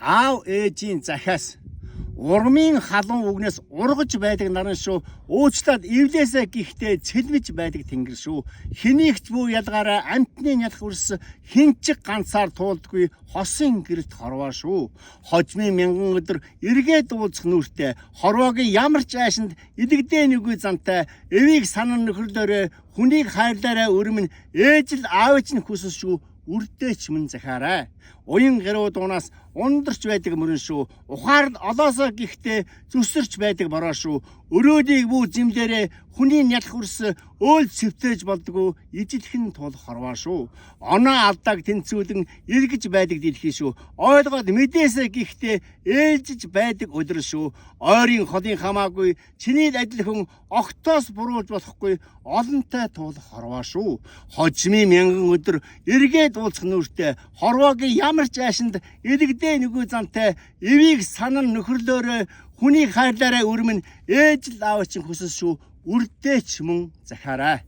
Аав ээжийн захиас урмын халуун үгнээс ургаж байдаг наран шүү. Уучлаад эвлээсэ гихтээ цэлмэж байдаг тэнгэр шүү. Хэнийгч бүү ялгаараа амтны нялх үрс хинчиг ганцаар туулдгүй хосын гэрэлт хорвоо шүү. Хожмын мянган өдөр эргээд уулзах нүртэй хорвоогийн ямар ч айшинд идэгдээ нүгүй зантай эвийг санан нөхөрлөөрөө хүнийг хайрлаараа өрмөн ээж л аавч нь хүсэл шүү. Үрдээч мөн захаарай. Уян гэрүү дуунаас ундарч байдаг мөрөн шүү. Ухаар олоосоо гихтээ зүсэрч байдаг бороо шүү. Өрөөдийг бүү зэмлэрээ хүний нялх үрс өөл цэвтэж болдгоо ижилхэн тул хорвоо шүү. Оноо алдааг тэнцвүүлэн эргэж байдаг дэлхий шүү. Ойлгоод мэдээсээ гихтээ ээлжиж байдаг өдөр шүү. Ойрын холын хамаагүй чиний адил хүн огтоос буруулж болохгүй олонтой тул хорвоо шүү. Хожмын мянган өдөр эргээд уулзах нүртэй хорвоогийн ямар ч айшинд идэгдээ нүгүй зантай эвийг санан нөхөрлөөрөө хүнийг хайрлаараа өрмөн ээж л аавч нь хүсэл шүү. Үрдээч мөн захаарай.